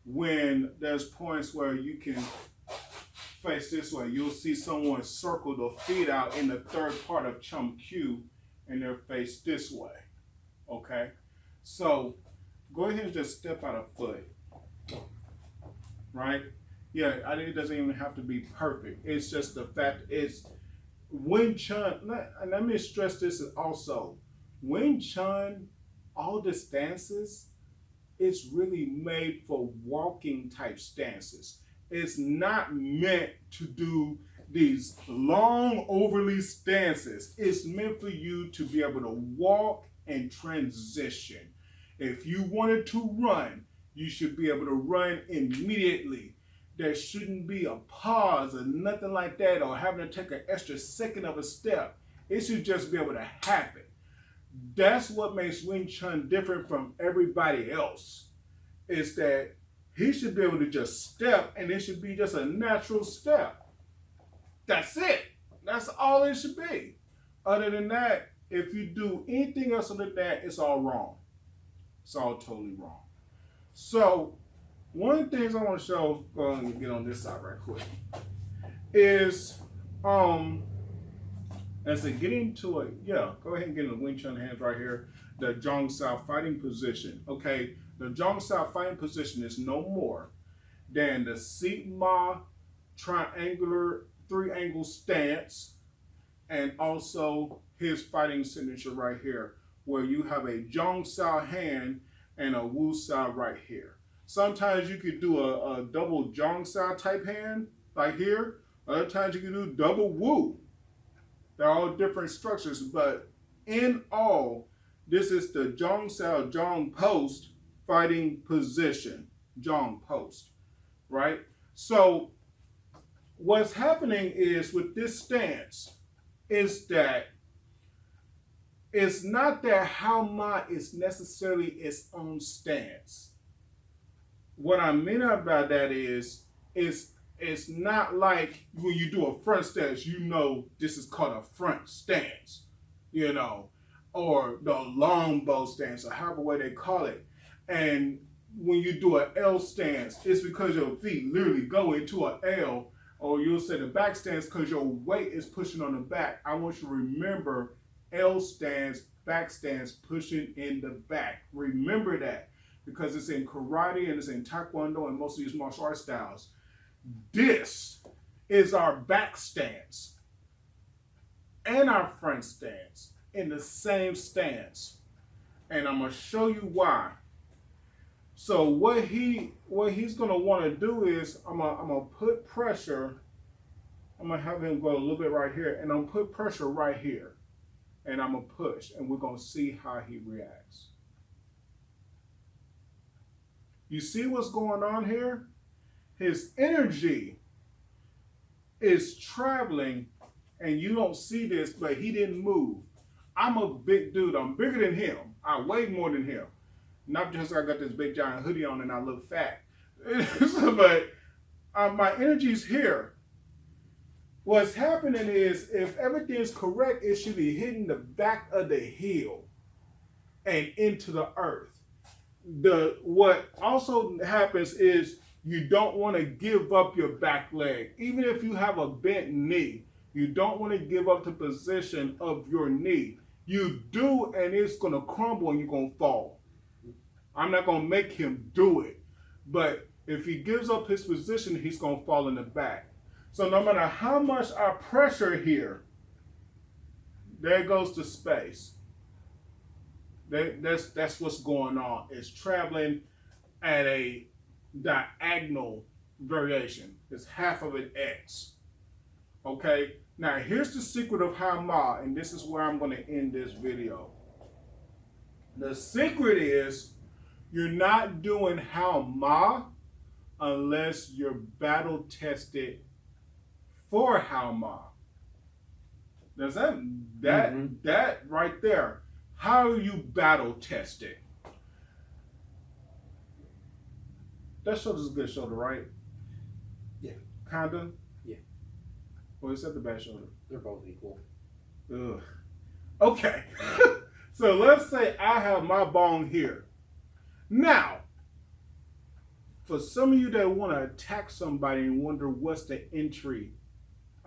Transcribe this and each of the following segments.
when there's points where you can face this way. You'll see someone circle the feet out in the third part of Chum Q and they're faced this way. Okay? So go ahead and just step out a foot. Right? Yeah, I think it doesn't even have to be perfect. It's just the fact it's Wing Chun. Let me stress this also. Wing Chun, all the stances, it's really made for walking type stances. It's not meant to do these long, overly stances. It's meant for you to be able to walk and transition. If you wanted to run, you should be able to run immediately. There shouldn't be a pause or nothing like that, or having to take an extra second of a step. It should just be able to happen. That's what makes Wing Chun different from everybody else, is that he should be able to just step, and it should be just a natural step. That's it. That's all it should be. Other than that, if you do anything else other than that, it's all wrong. It's all totally wrong. So, one of the things I want to show, go ahead and get on this side right quick, is, as they get into it, yeah, go ahead and get in the Wing Chun hands right here, the Zhong Sao fighting position. Okay, the Zhong Sao fighting position is no more than the Sigma triangular three-angle stance, and also his fighting signature right here, where you have a Zhong Sao hand and a Wu Sao right here. Sometimes you could do a double Zhong Sao type hand, like here. Other times you can do double Wu. They're all different structures, but in all, this is the Zhong Sao Zhong Post fighting position. Zhong Post, right? So what's happening is with this stance is that it's not that Hao-Ma is necessarily its own stance. What I mean about that is it's not like when you do a front stance, you know this is called a front stance, you know, or the long bow stance, or however way they call it. And when you do an L stance, it's because your feet literally go into an L, or you'll say the back stance because your weight is pushing on the back. I want you to remember L stance, back stance, pushing in the back. Remember that, because it's in karate and it's in taekwondo and most of these martial arts styles. This is our back stance and our front stance in the same stance. And I'm going to show you why. So what he's going to want to do is I'm going to put pressure. I'm going to have him go a little bit right here, and I'm going to put pressure right here. And I'm going to push, and we're going to see how he reacts. You see what's going on here? His energy is traveling, and you don't see this, but he didn't move. I'm a big dude. I'm bigger than him. I weigh more than him. Not just I got this big giant hoodie on and I look fat. But my energy's here. What's happening is, if everything's correct, it should be hitting the back of the heel and into the earth. What also happens is you don't want to give up your back leg. Even if you have a bent knee, you don't want to give up the position of your knee. You do, and it's going to crumble and you're going to fall. I'm not going to make him do it. But if he gives up his position, he's going to fall in the back. So no matter how much I pressure here, there goes the space. That's what's going on. It's traveling at a diagonal variation. It's half of an X. Okay? Now here's the secret of Hao-Ma, and this is where I'm going to end this video. The secret is you're not doing Hao-Ma unless you're battle tested for Hao-Ma. Does that right there? How are you battle tested? That shoulder's a good shoulder, right? Yeah. Kinda? Yeah. Or is that the bad shoulder? They're both equal. Ugh. Okay. So let's say I have my bone here. Now, for some of you that want to attack somebody and wonder what's the entry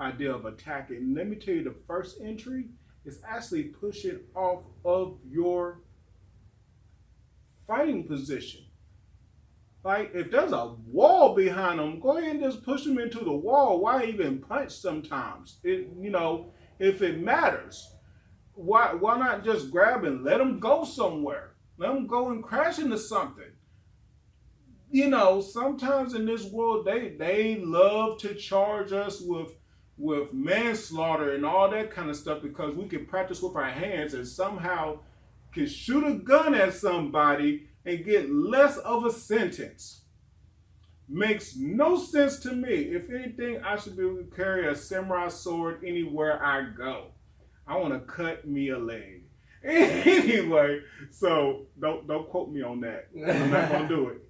idea of attacking, let me tell you, the first entry is actually pushing off of your fighting position. Like, if there's a wall behind them, go ahead and just push them into the wall. Why even punch sometimes? If it matters, why not just grab and let them go somewhere? Let them go and crash into something. Sometimes in this world, they love to charge us with manslaughter and all that kind of stuff because we can practice with our hands and somehow can shoot a gun at somebody and get less of a sentence. Makes no sense to me. If anything, I should be able to carry a samurai sword anywhere I go. I want to cut me a leg. Anyway, so don't quote me on that. I'm not gonna do it.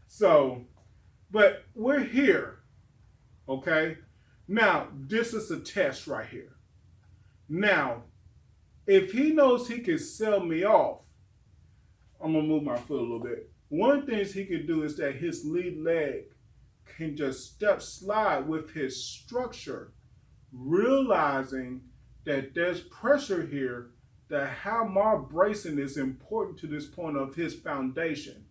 So, but we're here, okay? Now, this is a test right here. Now, if he knows he can sell me off, I'm gonna move my foot a little bit. One of the things he can do is that his lead leg can just step slide with his structure, realizing that there's pressure here, that how my bracing is important to this point of his foundation.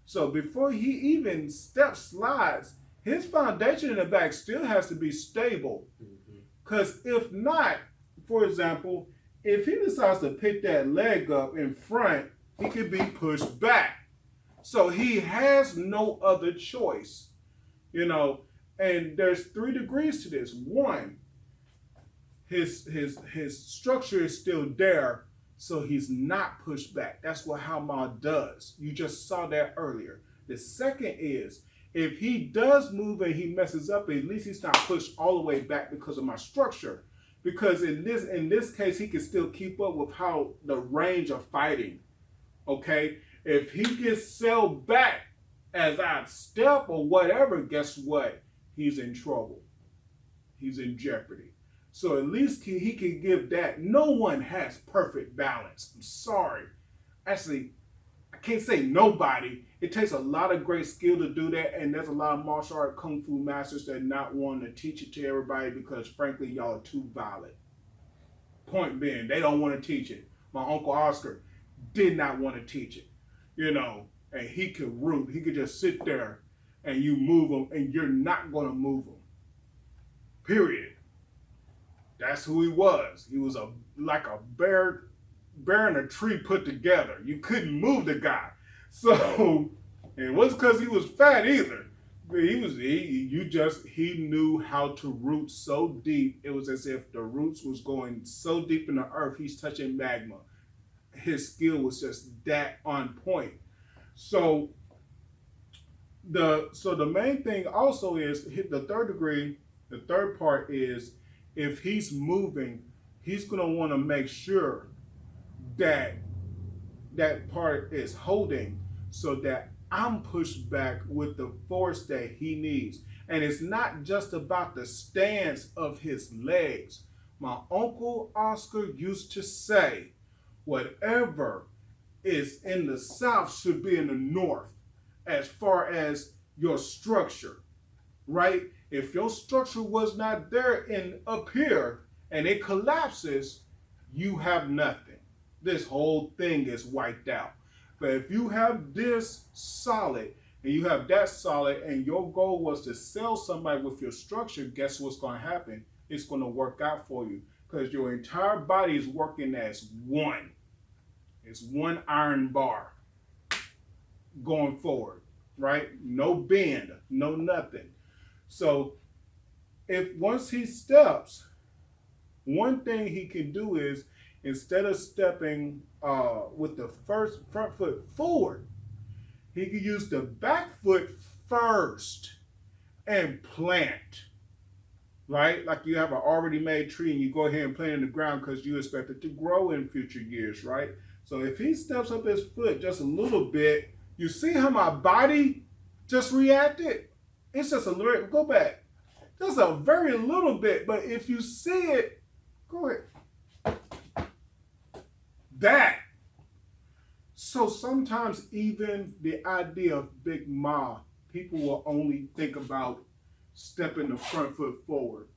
So before he even step slides, his foundation in the back still has to be stable. Because if not, for example, if he decides to pick that leg up in front, he could be pushed back. So he has no other choice, and there's 3 degrees to this. One, his structure is still there, so he's not pushed back. That's what Hao does. You just saw that earlier. The second is, if he does move and he messes up, at least he's not pushed all the way back because of my structure. Because in this case, he can still keep up with how the range of fighting. Okay? If he gets sailed back as I step or whatever, guess what? He's in trouble. He's in jeopardy. So at least he can give that. No one has perfect balance. I'm sorry. Actually, I can't say nobody. It takes a lot of great skill to do that, and there's a lot of martial art kung fu masters that not wanting to teach it to everybody because, frankly, y'all are too violent. Point being, they don't want to teach it. My Uncle Oscar did not want to teach it, and he could root. He could just sit there and you move him, and you're not going to move him. Period. That's who he was. He was like a bear in a tree put together. You couldn't move the guy. So, and it wasn't because he was fat either. He knew how to root so deep. It was as if the roots was going so deep in the earth, he's touching magma. His skill was just that on point. So the main thing also is the third degree. The third part is if he's moving, he's gonna want to make sure that that part is holding so that I'm pushed back with the force that he needs. And it's not just about the stance of his legs. My Uncle Oscar used to say, whatever is in the South should be in the North as far as your structure, right? If your structure was not there and up here and it collapses, you have nothing. This whole thing is wiped out. But if you have this solid and you have that solid and your goal was to sell somebody with your structure, guess what's going to happen? It's going to work out for you because your entire body is working as one. It's one iron bar going forward, right? No bend, no nothing. So if once he steps, one thing he can do is instead of stepping with the front foot forward, he can use the back foot first and plant, right? Like you have an already made tree and you go ahead and plant it in the ground because you expect it to grow in future years, right? So if he steps up his foot just a little bit, you see how my body just reacted? It's just a little, go back. Just a very little bit, but if you see it, go ahead. That. So sometimes even the idea of Big Ma people will only think about stepping the front foot forward.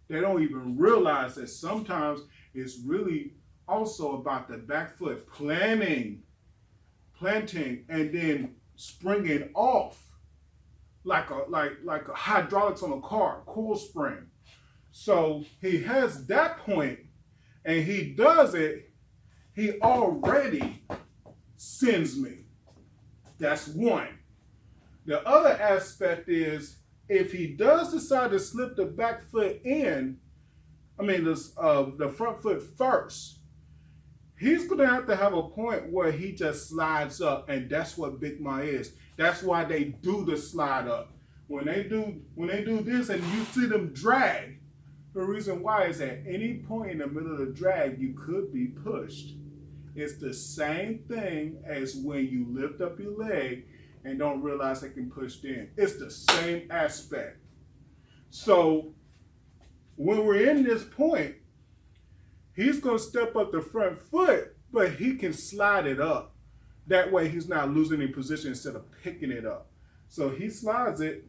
They don't even realize that sometimes it's really also about the back foot planting, and then springing off like a hydraulics on a car, cool spring. So he has that point, and he does it. He already sends me. That's one. The other aspect is if he does decide to slip the back foot in, the front foot first, he's going to have a point where he just slides up, and that's what Big Ma is. That's why they do the slide up. When they do this and you see them drag, the reason why is at any point in the middle of the drag, you could be pushed. It's the same thing as when you lift up your leg and don't realize they can push in. It's the same aspect. So when we're in this point, he's going to step up the front foot, but he can slide it up. That way he's not losing any position instead of picking it up. So he slides it.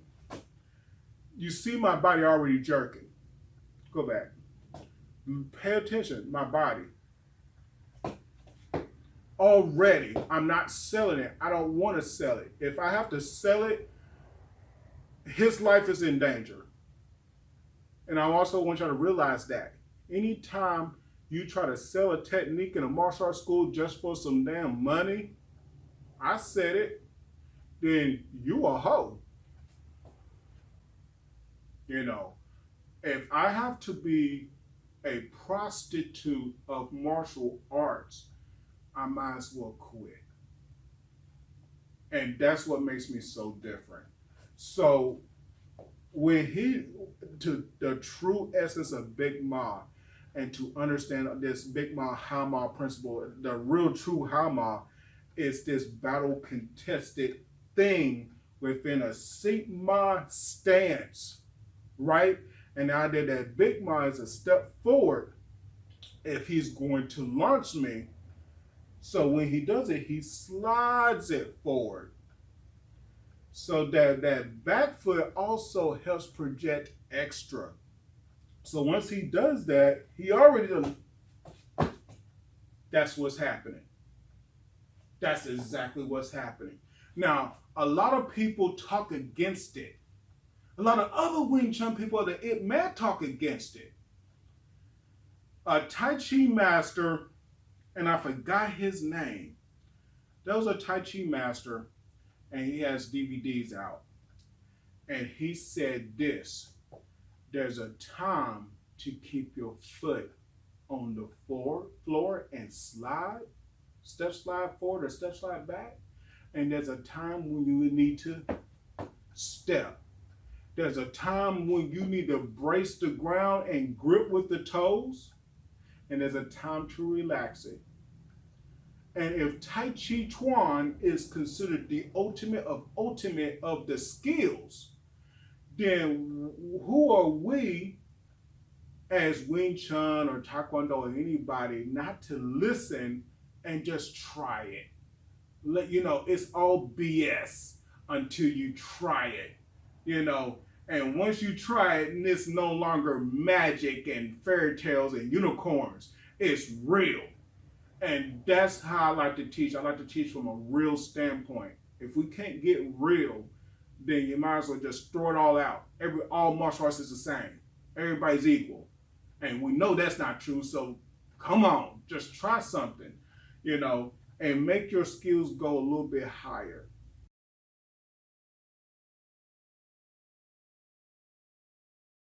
You see my body already jerking. Go back. Pay attention, my body. Already, I'm not selling it. I don't want to sell it. If I have to sell it, his life is in danger. And I also want y'all to realize that anytime you try to sell a technique in a martial arts school just for some damn money, I said it, then you a hoe. If I have to be a prostitute of martial arts, I might as well quit. And that's what makes me so different. So when to the true essence of Big Ma, and to understand this Big Ma Hama principle, the real true Hama is this battle contested thing within a Sigma stance, right? And the idea that Big Ma is a step forward if he's going to launch me. So when he does it, he slides it forward. So that back foot also helps project extra. So once he does that, he already done. That's what's happening. That's exactly what's happening. Now, a lot of people talk against it. A lot of other Wing Chun people that it may talk against it. A Tai Chi master, and I forgot his name. There was a Tai Chi master, and he has DVDs out. And he said this: there's a time to keep your foot on the floor and slide, step slide forward or step slide back. And there's a time when you need to step. There's a time when you need to brace the ground and grip with the toes. And there's a time to relax it. And if Tai Chi Chuan is considered the ultimate of the skills, then who are we as Wing Chun or Taekwondo or anybody not to listen and just try it? It's all BS until you try it, and once you try it, and it's no longer magic and fairy tales and unicorns. It's real. And that's how I like to teach. I like to teach from a real standpoint. If we can't get real, then you might as well just throw it all out. All martial arts is the same. Everybody's equal. And we know that's not true, so come on, just try something, and make your skills go a little bit higher.